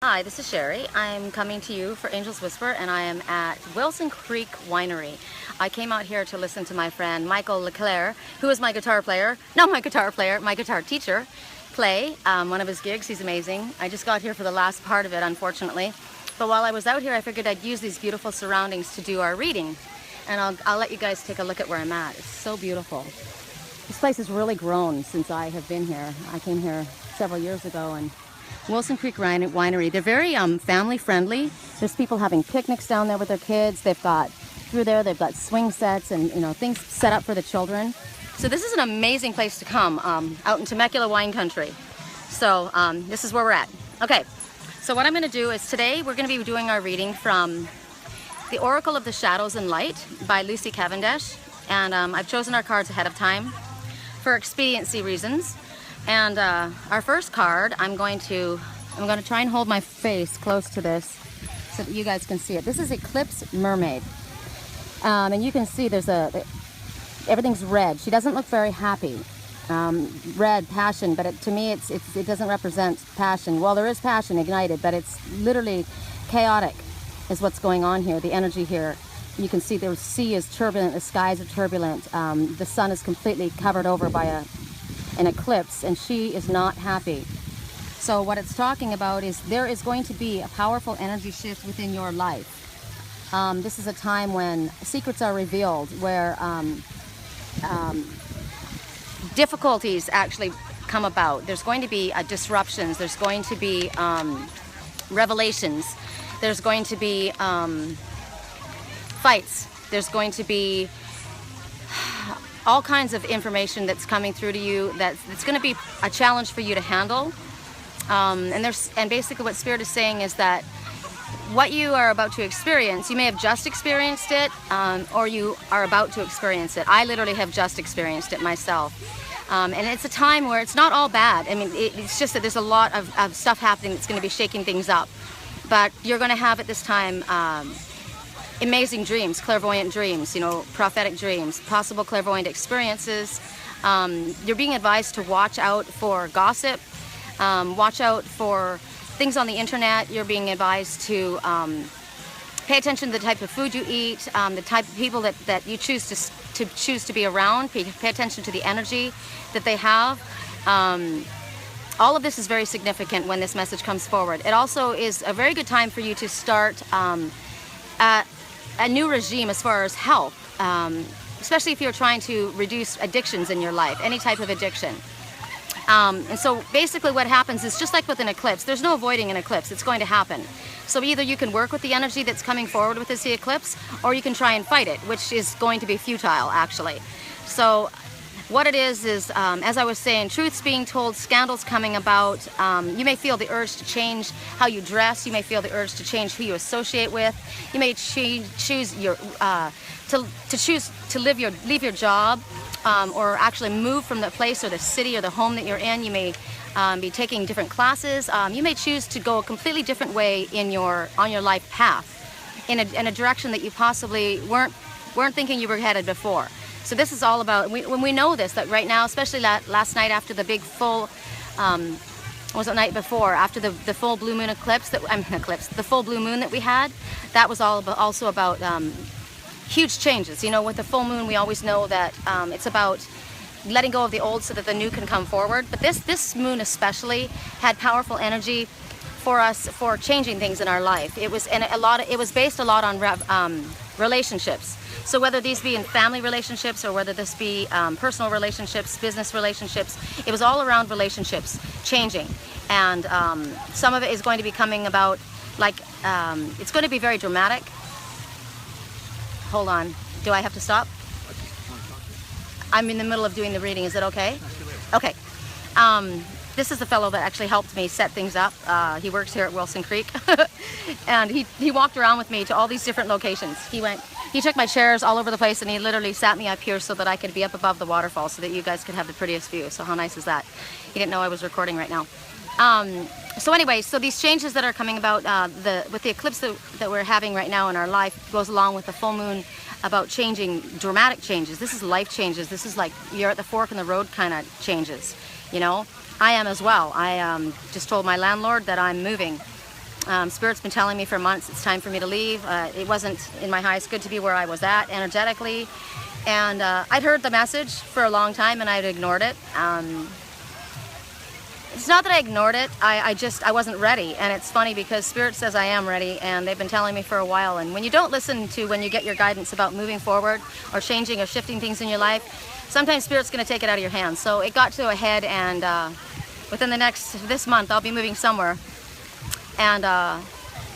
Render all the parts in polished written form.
Hi, this is Sherry. I'm coming to you for Angel's Whisper, and I am at Wilson Creek Winery. I came out here to listen to my friend Michael Leclerc, who is my guitar player, not my guitar player, my guitar teacher, play one of his gigs. He's amazing. I just got here for the last part of it, unfortunately. But while I was out here, I figured I'd use these beautiful surroundings to do our reading. And I'll let you guys take a look at where I'm at. It's so beautiful. This place has really grown since I have been here. I came here several years ago, and Wilson Creek Winery, they're very family friendly. There's people having picnics down there with their kids. They've got swing sets and things set up for the children. So this is an amazing place to come out in Temecula wine country. So this is where we're at. Okay, so what I'm going to do is today we're going to be doing our reading from The Oracle of the Shadows and Light by Lucy Cavendish. And I've chosen our cards ahead of time for expediency reasons. And our first card, I'm going to try and hold my face close to this so that you guys can see it. This is Eclipse Mermaid. And you can see everything's red. She doesn't look very happy. Red, passion, but to me it doesn't represent passion. Well, there is passion ignited, but it's literally chaotic is what's going on here, the energy here. You can see the sea is turbulent, the skies are turbulent. The sun is completely covered over by an eclipse, and she is not happy. So what it's talking about is there is going to be a powerful energy shift within your life. This is a time when secrets are revealed, where difficulties actually come about. There's going to be disruptions. There's going to be revelations. There's going to be fights. There's going to be all kinds of information that's coming through to you that's going to be a challenge for you to handle. And basically what Spirit is saying is that what you are about to experience, you may have just experienced it, or you are about to experience it. I literally have just experienced it myself. And it's a time where it's not all bad. I mean, it's just that there's a lot of stuff happening that's going to be shaking things up. But you're going to have at this time amazing dreams, clairvoyant dreams, prophetic dreams, possible clairvoyant experiences. You're being advised to watch out for gossip, watch out for things on the internet. You're being advised to pay attention to the type of food you eat, the type of people that you choose to be around. Pay attention to the energy that they have. All of this is very significant when this message comes forward. It also is a very good time for you to start a new regime as far as health, especially if you're trying to reduce addictions in your life, any type of addiction. And so basically what happens is just like with an eclipse, there's no avoiding an eclipse, it's going to happen. So either you can work with the energy that's coming forward with this eclipse, or you can try and fight it, which is going to be futile actually. So what it is, as I was saying, truth's being told, scandals coming about. You may feel the urge to change how you dress. You may feel the urge to change who you associate with. You may choose to leave your job, or actually move from the place or the city or the home that you're in. You may be taking different classes. You may choose to go a completely different way on your life path, in a direction that you possibly weren't thinking you were headed before. So this is all about, when we know this, that right now, especially last night after the big full, was it night before, after the full blue moon eclipse, the full blue moon that we had, that was also about huge changes. With the full moon, we always know that it's about letting go of the old so that the new can come forward. But this moon especially had powerful energy for us for changing things in our life. It was based a lot on relationships. So whether these be in family relationships or whether this be personal relationships, business relationships, it was all around relationships changing. And some of it is going to be coming about, it's going to be very dramatic. Hold on. Do I have to stop? I'm in the middle of doing the reading. Is it okay? Okay. This is the fellow that actually helped me set things up. He works here at Wilson Creek. And he walked around with me to all these different locations. He took my chairs all over the place, and he literally sat me up here so that I could be up above the waterfall so that you guys could have the prettiest view. So how nice is that? He didn't know I was recording right now. So anyway, so these changes that are coming about with the eclipse that we're having right now in our life goes along with the full moon about changing, dramatic changes. This is life changes. This is like you're at the fork in the road kind of changes, I am as well. I just told my landlord that I'm moving. Spirit's been telling me for months it's time for me to leave. It wasn't in my highest good to be where I was at energetically. And I'd heard the message for a long time and I'd ignored it. It's not that I ignored it, I wasn't ready. And it's funny because Spirit says I am ready, and they've been telling me for a while. And when you don't listen to when you get your guidance about moving forward or changing or shifting things in your life, sometimes Spirit's going to take it out of your hands. So it got to a head, and within this month I'll be moving somewhere. And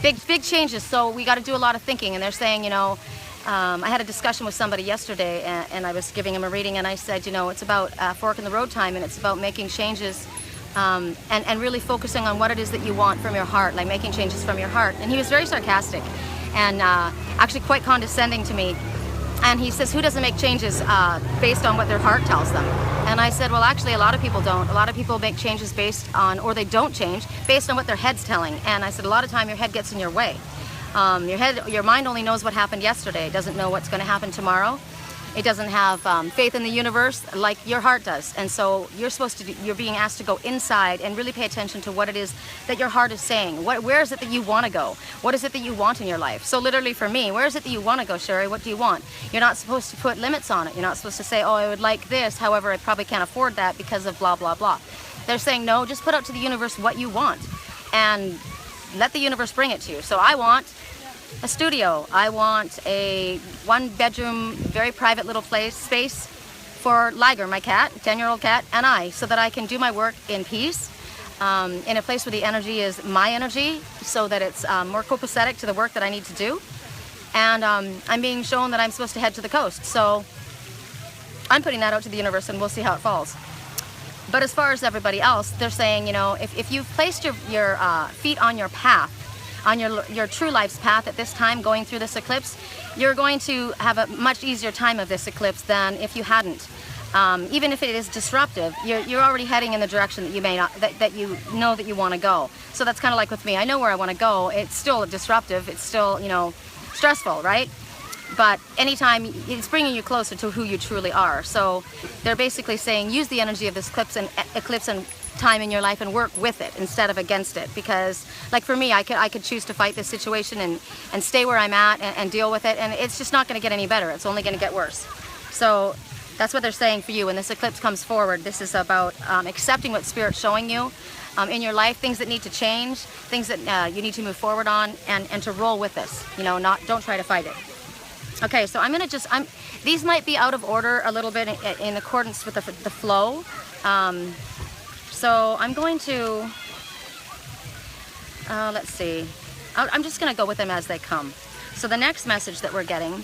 big changes, so we got to do a lot of thinking. And they're saying, you know, I had a discussion with somebody yesterday, and I was giving him a reading, and I said, you know, it's about fork in the road time, and it's about making changes and really focusing on what it is that you want from your heart, like making changes from your heart. And he was very sarcastic and actually quite condescending to me. And he says, who doesn't make changes based on what their heart tells them? And I said, well, actually, a lot of people don't. A lot of people make changes based on, or they don't change, based on what their head's telling. And I said, a lot of time your head gets in your way. Your mind only knows what happened yesterday. It doesn't know what's going to happen tomorrow. It doesn't have faith in the universe like your heart does. And so you're being asked to go inside and really pay attention to what it is that your heart is saying. Where is it that you want to go? What is it that you want in your life? So literally for me, where is it that you want to go, Sherry? What do you want? You're not supposed to put limits on it. You're not supposed to say, oh, I would like this. However, I probably can't afford that because of blah, blah, blah. They're saying, no, just put out to the universe what you want and let the universe bring it to you. So I want a studio. I want a 1-bedroom, very private little space for Liger, my cat, 10-year-old cat, and I, so that I can do my work in peace, in a place where the energy is my energy, so that it's more copacetic to the work that I need to do. And I'm being shown that I'm supposed to head to the coast, so I'm putting that out to the universe, and we'll see how it falls. But as far as everybody else, they're saying, you know, if you've placed your feet on your path, on your true life's path at this time going through this eclipse, you're going to have a much easier time of this eclipse than if you hadn't. Even if it is disruptive, you're already heading in the direction that you may not, that you know that you want to go. So that's kind of like with me. I know where I want to go. It's still disruptive. It's still, you know, stressful, right? But anytime, it's bringing you closer to who you truly are. So they're basically saying use the energy of this eclipse and time in your life and work with it instead of against it. Because like for me, I could choose to fight this situation and stay where I'm at and deal with it, and it's just not going to get any better. It's only going to get worse. So that's what they're saying for you. When this eclipse comes forward, this is about accepting what Spirit's showing you in your life, things that need to change, things that you need to move forward on, and to roll with this. You know, don't try to fight it. Okay, so these might be out of order a little bit in accordance with the flow. So I'm going to, let's see, I'm just going to go with them as they come. So the next message that we're getting,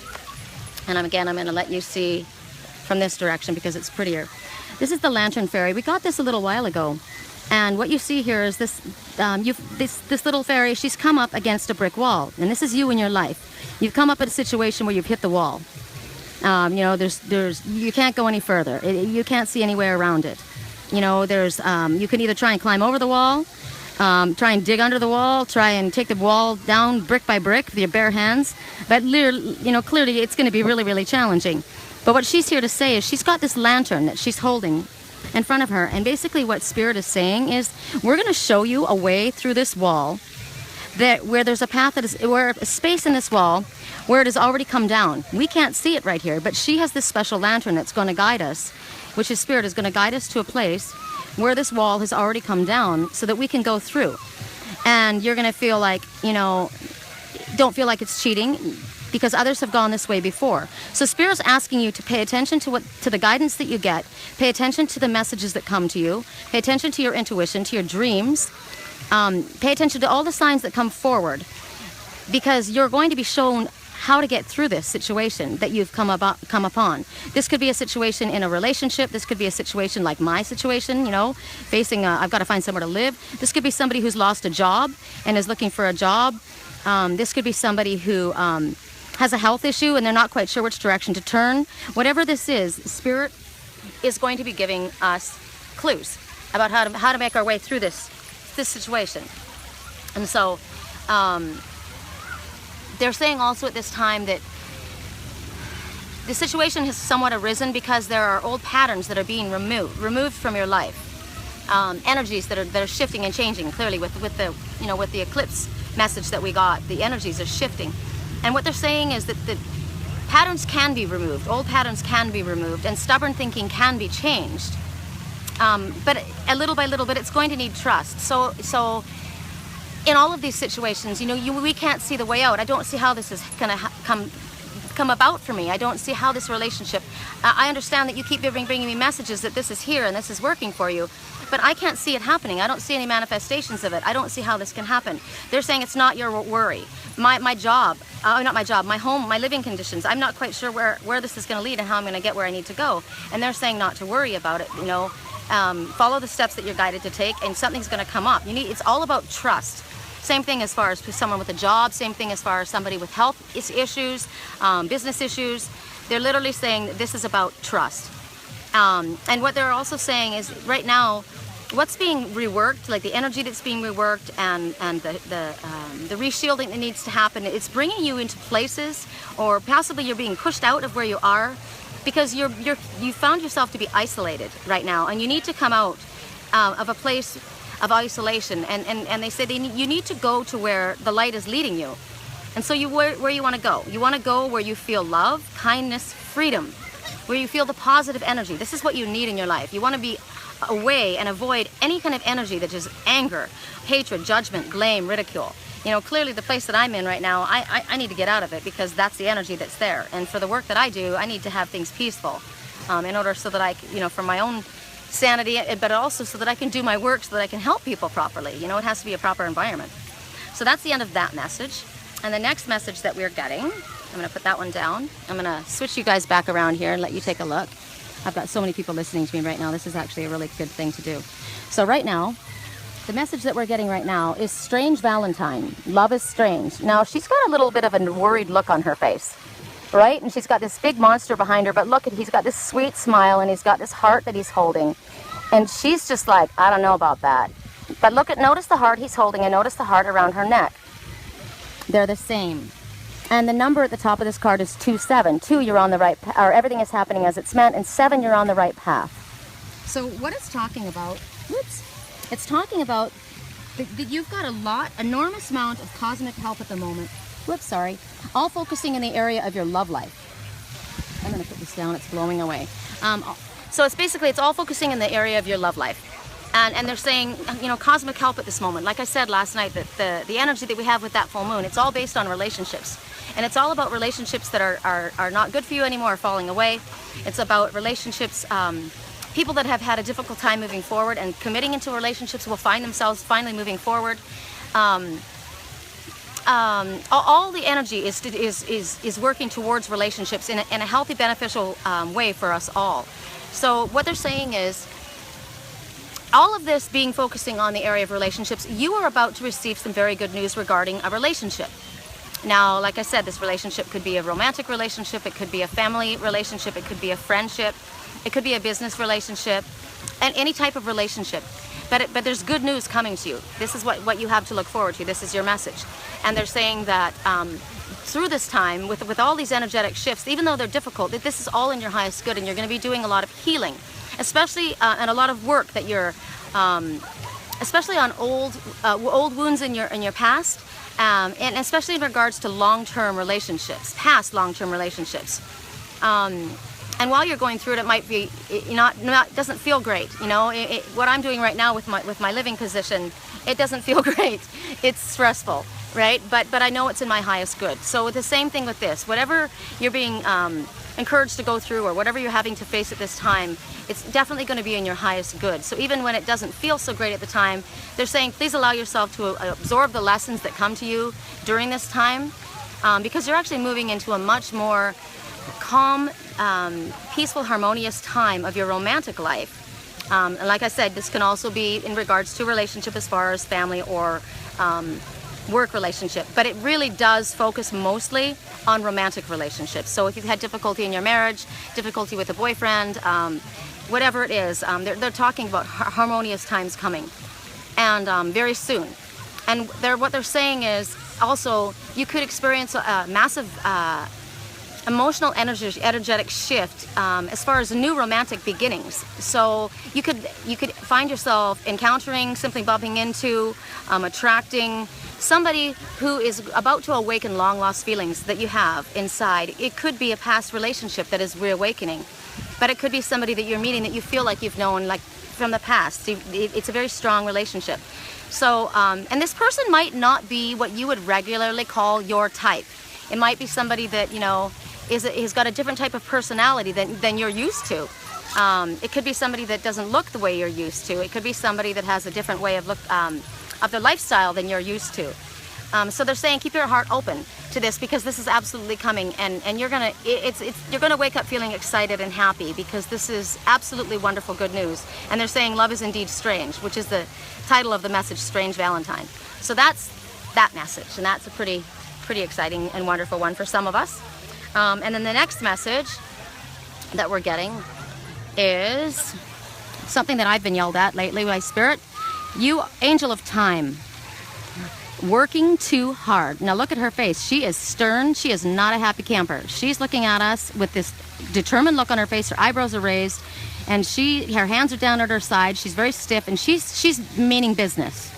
and again, I'm going to let you see from this direction because it's prettier. This is the Lantern Fairy. We got this a little while ago. And what you see here is this little fairy, she's come up against a brick wall. And this is you in your life. You've come up at a situation where you've hit the wall. You know, you can't go any further. You can't see any way around it. You know, you can either try and climb over the wall, try and dig under the wall, try and take the wall down brick by brick with your bare hands. But, you know, clearly it's going to be really, really challenging. But what she's here to say is she's got this lantern that she's holding in front of her. And basically what Spirit is saying is, we're going to show you a way through this wall where there's a path where a space in this wall where it has already come down. We can't see it right here, but she has this special lantern that's going to guide us, which is Spirit is going to guide us to a place where this wall has already come down so that we can go through. And you're going to feel like, you know, don't feel like it's cheating because others have gone this way before. So Spirit's asking you to pay attention to the guidance that you get, pay attention to the messages that come to you, pay attention to your intuition, to your dreams, pay attention to all the signs that come forward, because you're going to be shown how to get through this situation that you've come upon. This could be a situation in a relationship. This could be a situation like my situation, you know, facing I've got to find somewhere to live. This could be somebody who's lost a job and is looking for a job. This could be somebody who has a health issue and they're not quite sure which direction to turn. Whatever this is, Spirit is going to be giving us clues about how to make our way through this situation. And so they're saying also at this time that the situation has somewhat arisen because there are old patterns that are being removed from your life, energies that are shifting and changing. Clearly, with the eclipse message that we got. The energies are shifting. And what they're saying is that the patterns can be removed, old patterns can be removed, and stubborn thinking can be changed. But a little by little, but it's going to need trust. So in all of these situations, we can't see the way out. I don't see how this is going to come about for me. I don't see how this relationship, I understand that you keep bringing me messages that this is here and this is working for you, but I can't see it happening. I don't see any manifestations of it. I don't see how this can happen. They're saying it's not your worry. My job, not my job, my home, my living conditions, I'm not quite sure where this is going to lead and how I'm going to get where I need to go. And they're saying not to worry about it, follow the steps that you're guided to take, and something's going to come up. It's all about trust. Same thing as far as someone with a job, same thing as far as somebody with health issues, business issues. They're literally saying that this is about trust. And what they're also saying is right now, what's being reworked, like the energy that's being reworked and the reshielding that needs to happen, it's bringing you into places, or possibly you're being pushed out of where you are, because you found yourself to be isolated right now, and you need to come out of a place of isolation, and they say you need to go to where the light is leading you. And so where you want to go. You want to go where you feel love, kindness, freedom, where you feel the positive energy. This is what you need in your life. You want to be away and avoid any kind of energy that is anger, hatred, judgment, blame, ridicule. Clearly the place that I'm in right now, I need to get out of it, because that's the energy that's there. And for the work that I do, I need to have things peaceful in order so that I, for my own sanity, but also so that I can do my work, so that I can help people properly. It has to be a proper environment. So that's the end of that message. And the next message that we're getting, I'm going to put that one down. I'm going to switch you guys back around here and let you take a look. I've got so many people listening to me right now. This is actually a really good thing to do. So right now, the message that we're getting right now is strange Valentine. Love is strange. Now, she's got a little bit of a worried look on her face, right? And she's got this big monster behind her, but look, he's got this sweet smile, and he's got this heart that he's holding. And she's just like, I don't know about that. But notice the heart he's holding, and notice the heart around her neck. They're the same. And the number at the top of this card is 2-7. 2, you're on the right path, or everything is happening as it's meant, and 7, you're on the right path. So what it's talking about, it's talking about that you've got enormous amount of cosmic help at the moment. All focusing in the area of your love life. I'm going to put this down, it's blowing away. So it's all focusing in the area of your love life. And they're saying, cosmic help at this moment. Like I said last night, that the energy that we have with that full moon, it's all based on relationships. And it's all about relationships that are not good for you anymore, are falling away. It's about relationships, people that have had a difficult time moving forward, and committing into relationships will find themselves finally moving forward. All the energy is working towards relationships in a healthy, beneficial way for us all. So what they're saying is, all of this being focusing on the area of relationships, you are about to receive some very good news regarding a relationship. Now, like I said, this relationship could be a romantic relationship, it could be a family relationship, it could be a friendship, it could be a business relationship, and any type of relationship. But there's good news coming to you. This is what you have to look forward to. This is your message. And they're saying that through this time, with all these energetic shifts, even though they're difficult, that this is all in your highest good, and you're going to be doing a lot of healing, especially and a lot of work that you're, especially on old wounds in your past, and especially in regards to long-term relationships, past long-term relationships. And while you're going through it, it might be doesn't feel great. What I'm doing right now with my living position, it doesn't feel great. It's stressful, right? But I know it's in my highest good. So the same thing with this. Whatever you're being encouraged to go through, or whatever you're having to face at this time, it's definitely going to be in your highest good. So even when it doesn't feel so great at the time, they're saying please allow yourself to absorb the lessons that come to you during this time, because you're actually moving into a much more calm, peaceful, harmonious time of your romantic life. And like I said, this can also be in regards to relationship as far as family or work relationship, but it really does focus mostly on romantic relationships. So if you've had difficulty in your marriage, difficulty with a boyfriend, whatever it is, they're talking about harmonious times coming, and very soon. And what they're saying is also you could experience a massive emotional energetic shift as far as new romantic beginnings. So you could find yourself encountering, simply bumping into, attracting, somebody who is about to awaken long lost feelings that you have inside. It could be a past relationship that is reawakening, but it could be somebody that you're meeting that you feel like you've known like from the past. It's a very strong relationship. So, and this person might not be what you would regularly call your type. It might be somebody that, you know, has got a different type of personality than you're used to. It could be somebody that doesn't look the way you're used to. It could be somebody that has a different way of their lifestyle than you're used to. So they're saying keep your heart open to this, because this is absolutely coming, and you're gonna wake up feeling excited and happy, because this is absolutely wonderful good news. And they're saying love is indeed strange, which is the title of the message, Strange Valentine. So that's that message, and that's a pretty exciting and wonderful one for some of us. And then the next message that we're getting is something that I've been yelled at lately by Spirit. You angel of time, working too hard. Now look at her face. She is stern. She is not a happy camper. She's looking at us with this determined look on her face. Her eyebrows are raised, and her hands are down at her side. She's very stiff, and she's meaning business.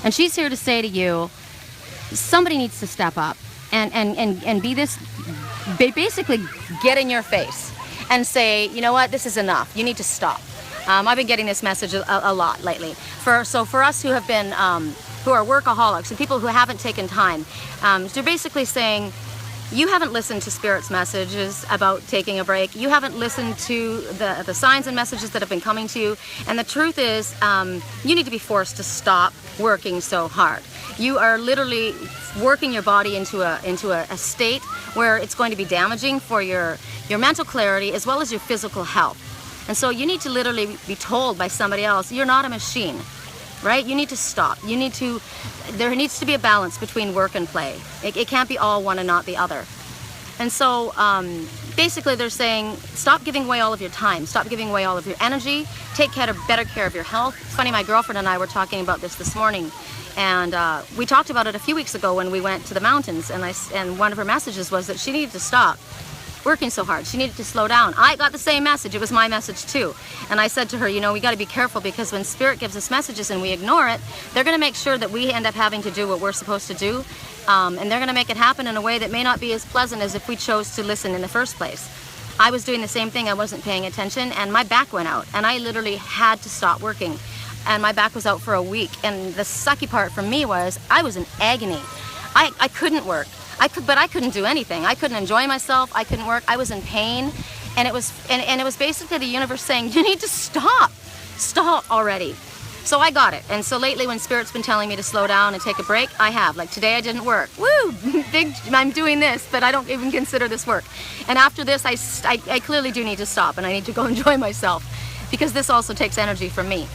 And she's here to say to you, somebody needs to step up and be this, basically get in your face and say, you know what, this is enough. You need to stop. I've been getting this message a lot lately. So for us who have been, who are workaholics and people who haven't taken time, they're basically saying, you haven't listened to Spirit's messages about taking a break. You haven't listened to the signs and messages that have been coming to you. And the truth is, you need to be forced to stop working so hard. You are literally working your body into a state where it's going to be damaging for your mental clarity as well as your physical health. And so you need to literally be told by somebody else, you're not a machine, right? You need to stop. There needs to be a balance between work and play. It can't be all one and not the other. And so basically they're saying, stop giving away all of your time. Stop giving away all of your energy. Take better care of your health. It's funny, my girlfriend and I were talking about this morning. And we talked about it a few weeks ago when we went to the mountains. And one of her messages was that she needed to stop working so hard. She needed to slow down. I got the same message. It was my message too. And I said to her, you know, we got to be careful, because when Spirit gives us messages and we ignore it, they're going to make sure that we end up having to do what we're supposed to do. And they're going to make it happen in a way that may not be as pleasant as if we chose to listen in the first place. I was doing the same thing. I wasn't paying attention, and my back went out, and I literally had to stop working. And my back was out for a week. And the sucky part for me was I was in agony. I couldn't work. But I couldn't do anything. I couldn't enjoy myself. I couldn't work. I was in pain, and it was basically the universe saying, you need to stop already. So I got it. And so lately, when Spirit's been telling me to slow down and take a break, I have. Like today, I didn't work. Woo! I'm doing this, but I don't even consider this work. And after this, I clearly do need to stop, and I need to go enjoy myself, because this also takes energy from me.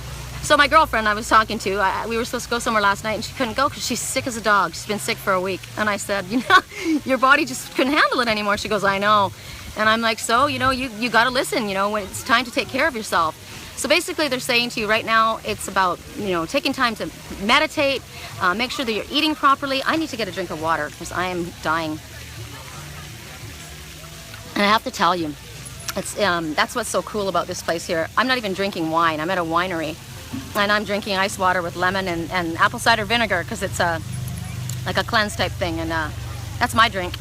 So my girlfriend I was talking to, we were supposed to go somewhere last night, and she couldn't go because she's sick as a dog. She's been sick for a week. And I said, you know, your body just couldn't handle it anymore. She goes, I know. And I'm like, so, you know, you got to listen, you know, when it's time to take care of yourself. So basically they're saying to you right now, it's about, you know, taking time to meditate, make sure that you're eating properly. I need to get a drink of water because I am dying. And I have to tell you, it's that's what's so cool about this place here. I'm not even drinking wine. I'm at a winery. And I'm drinking ice water with lemon and apple cider vinegar, because it's like a cleanse type thing, and that's my drink.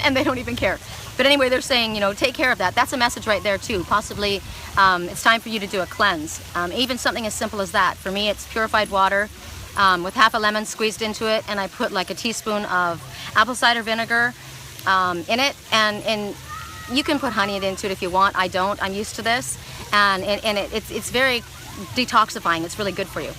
And they don't even care. But anyway, they're saying, you know, take care of that. That's a message right there too. Possibly it's time for you to do a cleanse. Even something as simple as that. For me, it's purified water with half a lemon squeezed into it, and I put like a teaspoon of apple cider vinegar in it, and you can put honey into it if you want. I don't. I'm used to this, and it's very detoxifying. It's really good for you.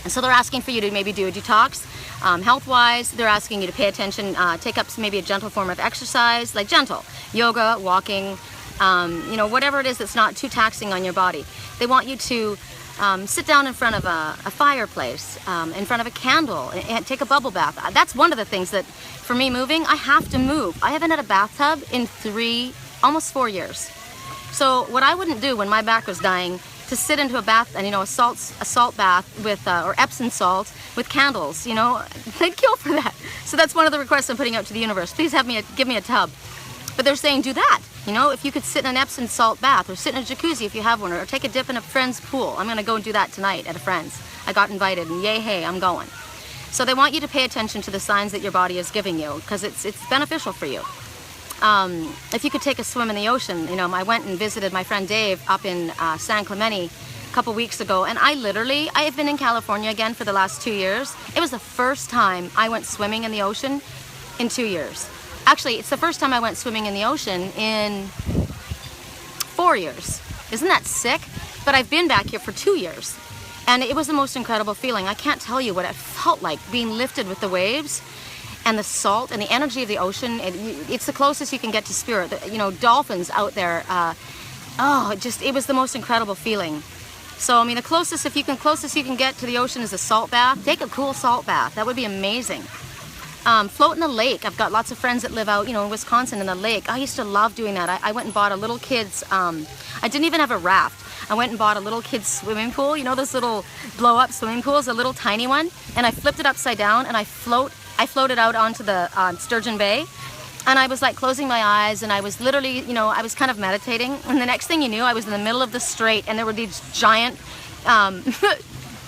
And so they're asking for you to maybe do a detox. Health-wise, they're asking you to pay attention, take up maybe a gentle form of exercise, like gentle yoga, walking, you know, whatever it is that's not too taxing on your body. They want you to sit down in front of a fireplace, in front of a candle, and take a bubble bath. That's one of the things that, for me, moving, I have to move. I haven't had a bathtub in almost 4 years. So what I wouldn't do when my back was dying, to sit into a bath, and you know, a salt bath with or Epsom salt with candles, you know, they'd kill for that. So that's one of the requests I'm putting out to the universe. Please give me a tub. But they're saying do that. You know, if you could sit in an Epsom salt bath, or sit in a jacuzzi if you have one, or take a dip in a friend's pool. I'm gonna go and do that tonight at a friend's. I got invited, and yay, hey, I'm going. So they want you to pay attention to the signs that your body is giving you, because it's beneficial for you. If you could take a swim in the ocean, you know, I went and visited my friend Dave up in San Clemente a couple weeks ago, and I have been in California again for the last 2 years. It was the first time I went swimming in the ocean in 2 years. Actually, it's the first time I went swimming in the ocean in 4 years. Isn't that sick? But I've been back here for 2 years, and it was the most incredible feeling. I can't tell you what it felt like being lifted with the waves and the salt and the energy of the ocean. It's the closest you can get to spirit. You know, dolphins out there. It was the most incredible feeling. So I mean, the closest you can get to the ocean is a salt bath. Take a cool salt bath. That would be amazing. Float in the lake. I've got lots of friends that live out, you know, in Wisconsin in the lake. I used to love doing that. I went and bought a little kid's, I didn't even have a raft. I went and bought a little kid's swimming pool, you know, those little blow-up swimming pools, a little tiny one, and I flipped it upside down, and I floated out onto the Sturgeon Bay, and I was like closing my eyes, and I was literally, you know, I was kind of meditating, and the next thing you knew, I was in the middle of the strait, and there were these giant,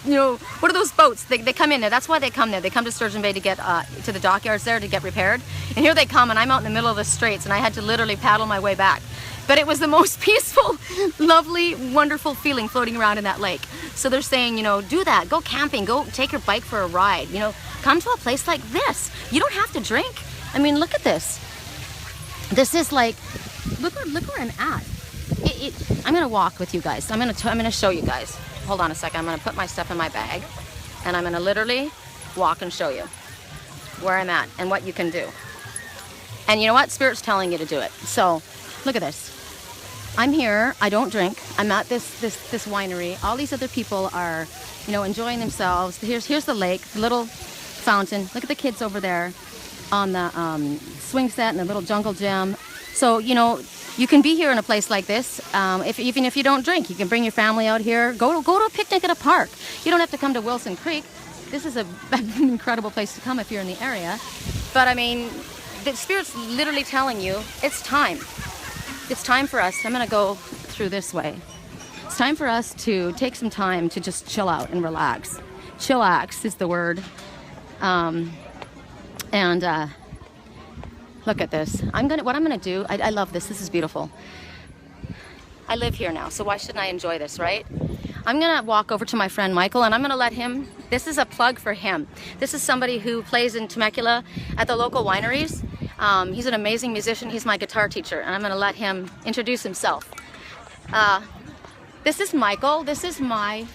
you know, what are those boats? They come in there. That's why they come there. They come to Sturgeon Bay to get to the dockyards there to get repaired. And here they come, and I'm out in the middle of the straits, and I had to literally paddle my way back. But it was the most peaceful, lovely, wonderful feeling floating around in that lake. So they're saying, you know, do that. Go camping. Go take your bike for a ride. You know, come to a place like this. You don't have to drink. I mean, look at this. This is like, look where I'm at. I'm gonna walk with you guys. I'm gonna show you guys. Hold on a second. I'm gonna put my stuff in my bag, and I'm gonna literally walk and show you where I'm at and what you can do. And you know what? Spirit's telling you to do it. So look at this. I'm here. I don't drink. I'm at this winery. All these other people are, you know, enjoying themselves. Here's the lake, the little fountain. Look at the kids over there on the swing set and the little jungle gym. So, you know, you can be here in a place like this. Even if you don't drink, you can bring your family out here. Go to a picnic at a park. You don't have to come to Wilson Creek. This is an incredible place to come if you're in the area. But I mean, the Spirit's literally telling you it's time. It's time for us. I'm gonna go through this way. It's time for us to take some time to just chill out and relax. Chillax is the word. Look at this. What I'm gonna do, I love this. This is beautiful. I live here now, so why shouldn't I enjoy this, right? I'm gonna walk over to my friend Michael, and I'm gonna let him, this is a plug for him. This is somebody who plays in Temecula at the local wineries. He's an amazing musician. He's my guitar teacher, and I'm gonna let him introduce himself. This is Michael. This is my,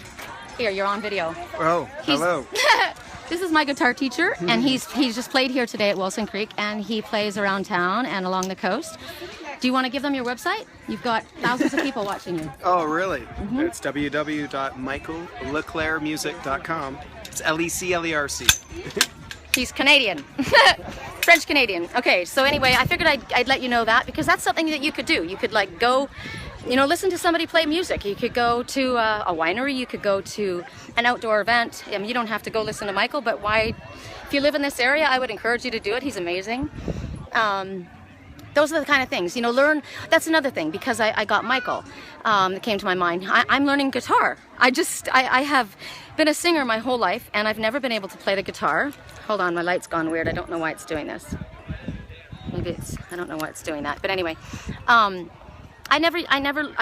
here, you're on video. Oh, hello. This is my guitar teacher, and he's just played here today at Wilson Creek, and he plays around town and along the coast. Do you want to give them your website? You've got thousands of people watching you. Oh, really? Mm-hmm. It's www.michaelleclercmusic.com. It's Leclerc. He's Canadian. French Canadian. Okay, so anyway, I figured I'd let you know that, because that's something that you could do. You could like go, you know, listen to somebody play music. You could go to a winery. You could go to an outdoor event. You don't have to go listen to Michael, but why? If you live in this area, I would encourage you to do it. He's amazing. Those are the kind of things, you know, learn. That's another thing, because I got Michael that came to my mind. I'm learning guitar. I have been a singer my whole life, and I've never been able to play the guitar. Hold on, my light's gone weird. I don't know why it's doing this. Maybe I don't know why it's doing that. But anyway, I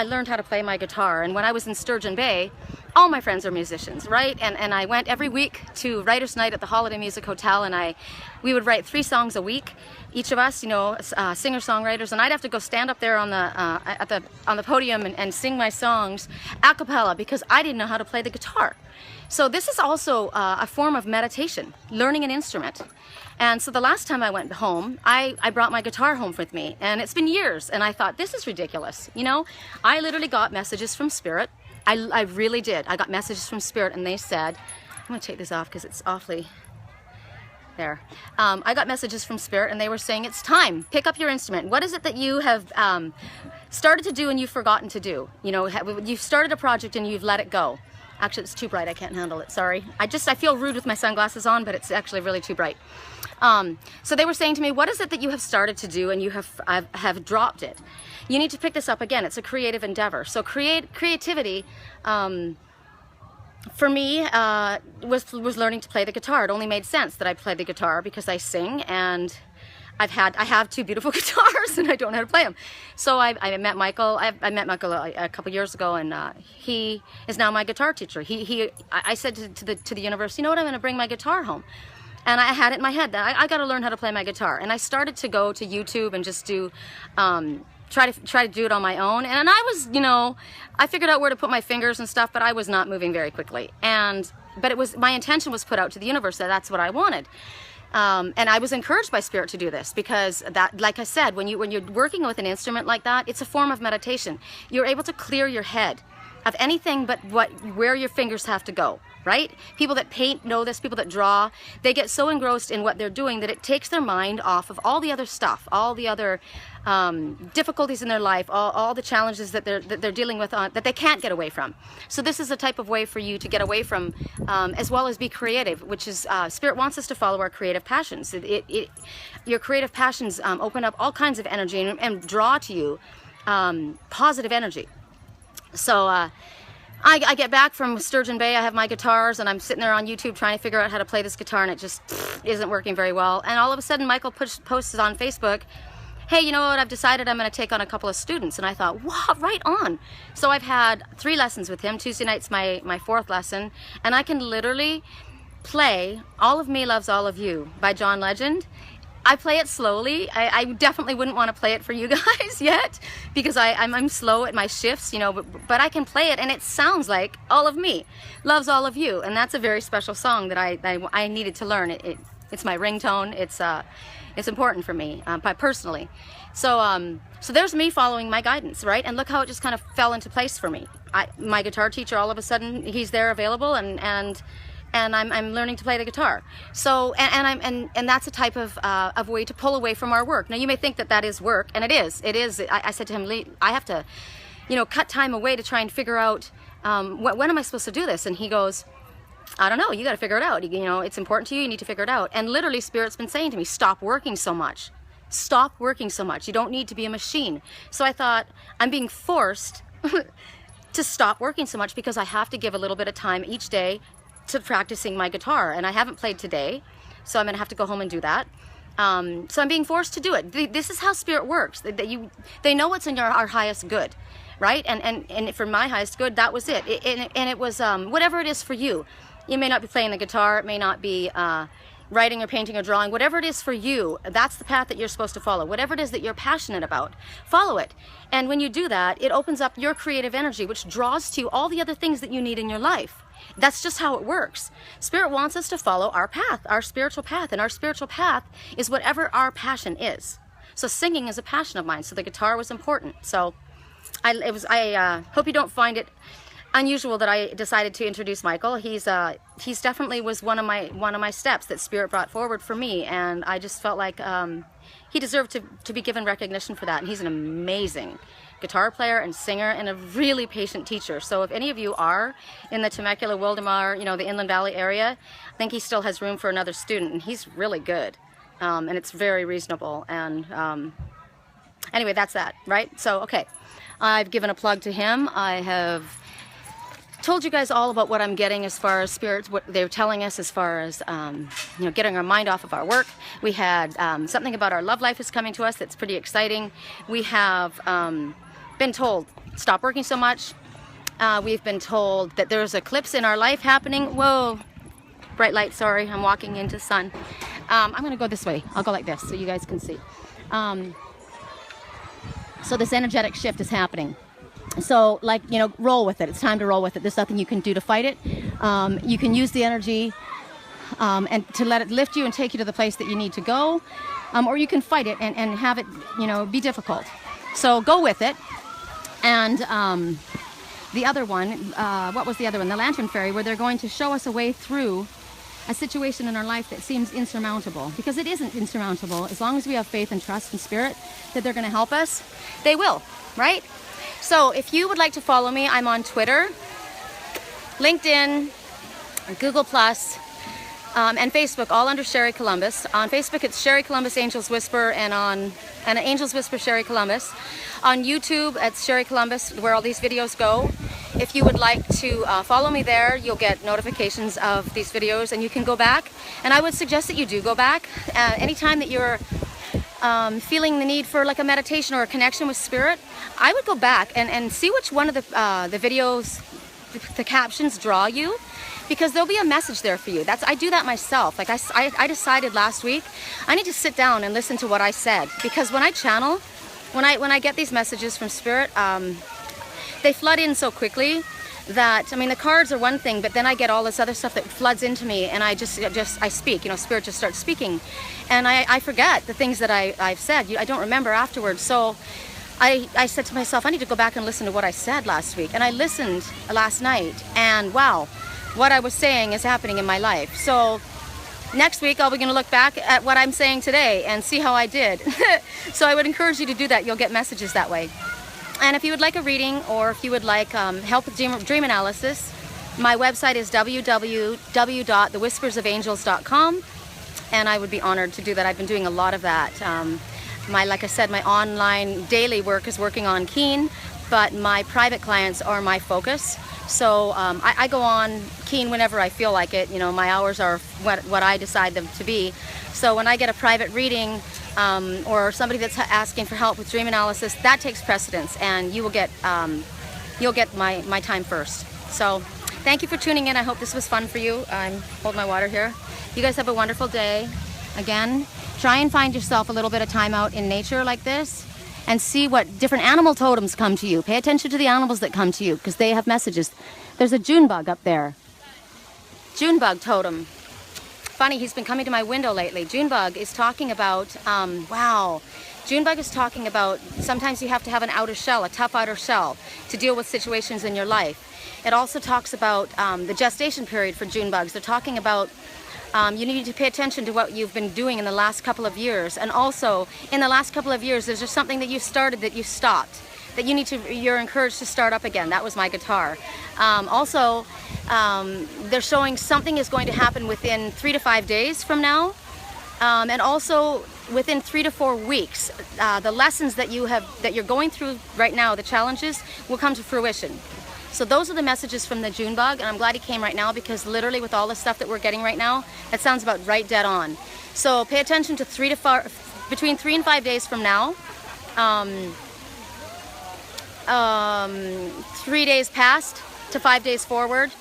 learned how to play my guitar, and when I was in Sturgeon Bay, all my friends are musicians, right? And I went every week to Writers' Night at the Holiday Music Hotel, and we would write 3 songs a week, each of us, you know, singer-songwriters, and I'd have to go stand up there on the podium and sing my songs a cappella, because I didn't know how to play the guitar. So this is also a form of meditation, learning an instrument. And so the last time I went home, I brought my guitar home with me, and it's been years, and I thought, this is ridiculous, you know? I literally got messages from Spirit. I really did. I got messages from Spirit, and they said, I'm gonna take this off because it's awfully, there. I got messages from Spirit, and they were saying, it's time, pick up your instrument. What is it that you have started to do and you've forgotten to do? You know, you've started a project and you've let it go. Actually, it's too bright, I can't handle it, sorry. I feel rude with my sunglasses on, but it's actually really too bright. So they were saying to me, what is it that you have started to do and you have dropped it? You need to pick this up again. It's a creative endeavor. So creativity, for me, was learning to play the guitar. It only made sense that I play the guitar because I sing, and I have two beautiful guitars, and I don't know how to play them. So I met Michael. I met Michael a couple years ago, and he is now my guitar teacher. I said to the university, you know what, I'm going to bring my guitar home. And I had it in my head that I got to learn how to play my guitar. And I started to go to YouTube and just do, try to do it on my own. And I was, I figured out where to put my fingers and stuff, but I was not moving very quickly. But my intention was put out to the universe that that's what I wanted. And I was encouraged by Spirit to do this because that, like I said, when you're working with an instrument like that, it's a form of meditation. You're able to clear your head of anything but where your fingers have to go, right? People that paint know this, people that draw, they get so engrossed in what they're doing that it takes their mind off of all the other stuff, all the other difficulties in their life, all the challenges that they're dealing with that they can't get away from. So this is a type of way for you to get away from, as well as be creative, which is, Spirit wants us to follow our creative passions. Your creative passions open up all kinds of energy and draw to you positive energy. So I get back from Sturgeon Bay, I have my guitars, and I'm sitting there on YouTube trying to figure out how to play this guitar, and it just isn't working very well. And all of a sudden Michael posts on Facebook, hey, you know what, I've decided I'm going to take on a couple of students. And I thought, wow, right on. So I've had 3 lessons with him. Tuesday night's my 4th lesson, and I can literally play All of Me Loves All of You by John Legend. I play it slowly. I definitely wouldn't want to play it for you guys yet because I'm slow at my shifts, but I can play it, and it sounds like All of Me Loves All of You, and that's a very special song that I needed to learn. It's my ringtone. It's important for me personally. So there's me following my guidance, right? And look how it just kind of fell into place for me. My guitar teacher, all of a sudden, he's there available, and I'm learning to play the guitar. So and that's a type of way to pull away from our work. Now you may think that is work, and it is. It is. I said to him, Lee, I have to, cut time away to try and figure out when am I supposed to do this? And he goes, I don't know. You got to figure it out. It's important to you. You need to figure it out. And literally, Spirit's been saying to me, stop working so much. Stop working so much. You don't need to be a machine. So I thought, I'm being forced to stop working so much because I have to give a little bit of time each day to practicing my guitar, and I haven't played today, so I'm gonna have to go home and do that. So I'm being forced to do it. This is how Spirit works. They know what's in our highest good, right? And for my highest good, that was it. And it was whatever it is for you. You may not be playing the guitar. It may not be writing or painting or drawing. Whatever it is for you, that's the path that you're supposed to follow. Whatever it is that you're passionate about, follow it. And when you do that, it opens up your creative energy, which draws to you all the other things that you need in your life. That's just how it works. Spirit wants us to follow our path, our spiritual path, and our spiritual path is whatever our passion is. So singing is a passion of mine, so the guitar was important. So I hope you don't find it unusual that I decided to introduce Michael. He's definitely was one of my steps that Spirit brought forward for me, and I just felt like he deserved to be given recognition for that. And he's an amazing guitar player and singer and a really patient teacher. So if any of you are in the Temecula, Wildomar, the Inland Valley area, I think he still has room for another student, and he's really good. And it's very reasonable. And anyway, that's that, right? So, okay, I've given a plug to him. I have told you guys all about what I'm getting as far as spirits, what they're telling us as far as, getting our mind off of our work. We had something about our love life is coming to us that's pretty exciting. We have been told, stop working so much. We've been told that there's an eclipse in our life happening. Whoa, bright light, sorry, I'm walking into sun. I'm gonna go this way. I'll go like this so you guys can see. So this energetic shift is happening. So roll with it. It's time to roll with it. There's nothing you can do to fight it. You can use the energy and to let it lift you and take you to the place that you need to go. Or you can fight it and have it, be difficult. So go with it. And the other one, what was the other one? The Lantern Fairy, where they're going to show us a way through a situation in our life that seems insurmountable. Because it isn't insurmountable. As long as we have faith and trust in Spirit that they're going to help us, they will, right? So if you would like to follow me, I'm on Twitter, LinkedIn, Google+, and Facebook, all under Sherry Columbus. On Facebook, it's Sherry Columbus Angels Whisper, and Angels Whisper Sherry Columbus. On YouTube, it's Sherry Columbus, where all these videos go. If you would like to follow me there, you'll get notifications of these videos and you can go back. And I would suggest that you do go back. Anytime that you're feeling the need for like a meditation or a connection with spirit, I would go back and see which one of the videos, the captions draw you, because there'll be a message there for you. I do that myself. Like I decided last week, I need to sit down and listen to what I said, because when I channel, when I get these messages from spirit, they flood in so quickly that, I mean, the cards are one thing, but then I get all this other stuff that floods into me, and I speak, you know, spirit just starts speaking, and I forget the things that I've said. I don't remember afterwards. So I said to myself, I need to go back and listen to what I said last week. And I listened last night, and wow, what I was saying is happening in my life. So next week I'll be going to look back at what I'm saying today and see how I did. So I would encourage you to do that. You'll get messages that way. And if you would like a reading, or if you would like help with dream analysis, my website is www.thewhispersofangels.com, and I would be honored to do that. I've been doing a lot of that. Like I said, my online daily work is working on Keen, but my private clients are my focus. So I go on Keen whenever I feel like it. You know, my hours are what I decide them to be. So when I get a private reading, or somebody that's asking for help with dream analysis, that takes precedence, and you'll get my time first. So thank you for tuning in. I hope this was fun for you. I'm holding my water here. You guys have a wonderful day. Again, try and find yourself a little bit of time out in nature like this, and see what different animal totems come to you. Pay attention to the animals that come to you, because they have messages. There's a June bug up there. June bug totem. Funny, he's been coming to my window lately. Junebug is talking about, wow. Junebug is talking about sometimes you have to have an outer shell, a tough outer shell, to deal with situations in your life. It also talks about the gestation period for Junebugs. They're talking about you need to pay attention to what you've been doing in the last couple of years. And also, in the last couple of years, there's just something that you started that you stopped, that you're encouraged to start up again. That was my guitar. They're showing something is going to happen within 3 to 5 days from now, and also within 3 to 4 weeks. The lessons that you're going through right now, the challenges, will come to fruition. So those are the messages from the Junebug, and I'm glad he came right now, because literally with all the stuff that we're getting right now, that sounds about right dead on. So pay attention to between 3 and 5 days from now. 3 days past to 5 days forward,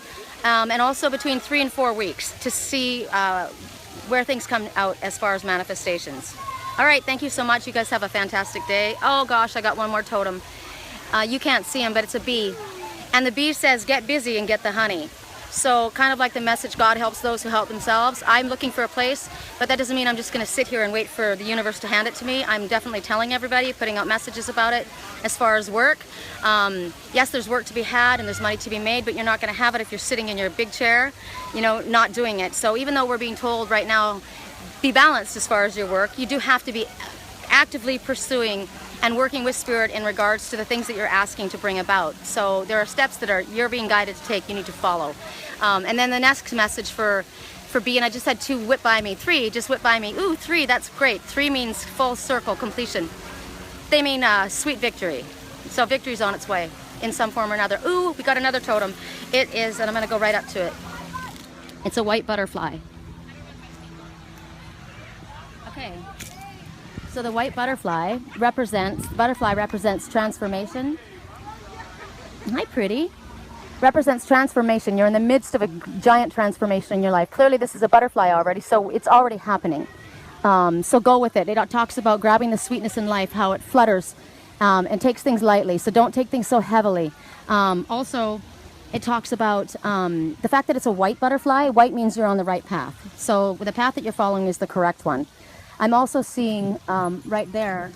and also between 3 and 4 weeks, to see where things come out as far as manifestations. All right, thank you so much. You guys have a fantastic day. Oh gosh, I got one more totem. You can't see him, but it's a bee. And the bee says, get busy and get the honey. So kind of like the message, God helps those who help themselves. I'm looking for a place, but that doesn't mean I'm just going to sit here and wait for the universe to hand it to me. I'm definitely telling everybody, putting out messages about it. As far as work, yes, there's work to be had and there's money to be made, but you're not going to have it if you're sitting in your big chair, you know, not doing it. So even though we're being told right now, be balanced as far as your work, you do have to be actively pursuing and working with spirit in regards to the things that you're asking to bring about. So there are steps that you're being guided to take, you need to follow. And then the next message for B, and I just had 2 whip by me. 3 just whip by me. Ooh, 3, that's great. 3 means full circle completion. They mean sweet victory. So victory's on its way in some form or another. Ooh, we got another totem. It is, and I'm gonna go right up to it. It's a white butterfly. Okay. So the white butterfly represents transformation. Hi, pretty. Represents transformation. You're in the midst of a giant transformation in your life. Clearly this is a butterfly already, so it's already happening. So go with it. It talks about grabbing the sweetness in life, how it flutters and takes things lightly. So don't take things so heavily. Also, it talks about the fact that it's a white butterfly. White means you're on the right path. So the path that you're following is the correct one. I'm also seeing right there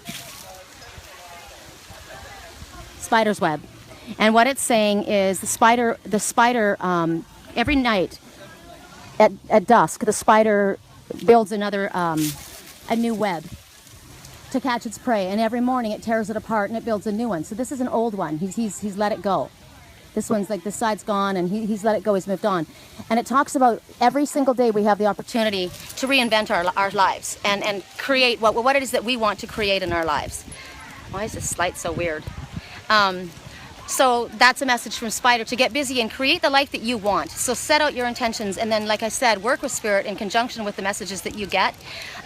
spider's web, and what it's saying is the spider every night at dusk, the spider builds a new web to catch its prey, and every morning it tears it apart and it builds a new one. So this is an old one. He's let it go. This one's like, this side's gone, and he's let it go, he's moved on. And it talks about every single day we have the opportunity to reinvent our lives and create what it is that we want to create in our lives. Why is this light so weird? So that's a message from Spider, to get busy and create the life that you want. So set out your intentions, and then, like I said, work with Spirit in conjunction with the messages that you get,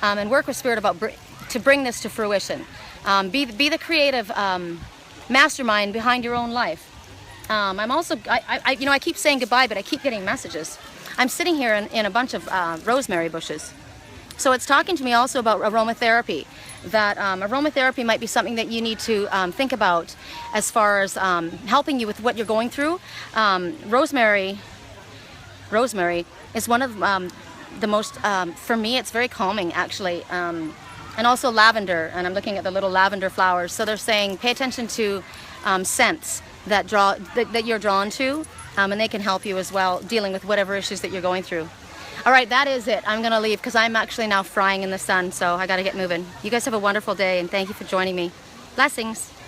and work with Spirit to bring this to fruition. Be the creative mastermind behind your own life. I'm also, I keep saying goodbye, but I keep getting messages. I'm sitting here in a bunch of rosemary bushes. So it's talking to me also about aromatherapy, that aromatherapy might be something that you need to think about as far as helping you with what you're going through. Rosemary is one of the most, for me, it's very calming actually. And also lavender, and I'm looking at the little lavender flowers. So they're saying pay attention to scents that you're drawn to, and they can help you as well dealing with whatever issues that you're going through. All right, that is it. I'm gonna leave because I'm actually now frying in the sun, so I gotta get moving. You guys have a wonderful day, and thank you for joining me. Blessings.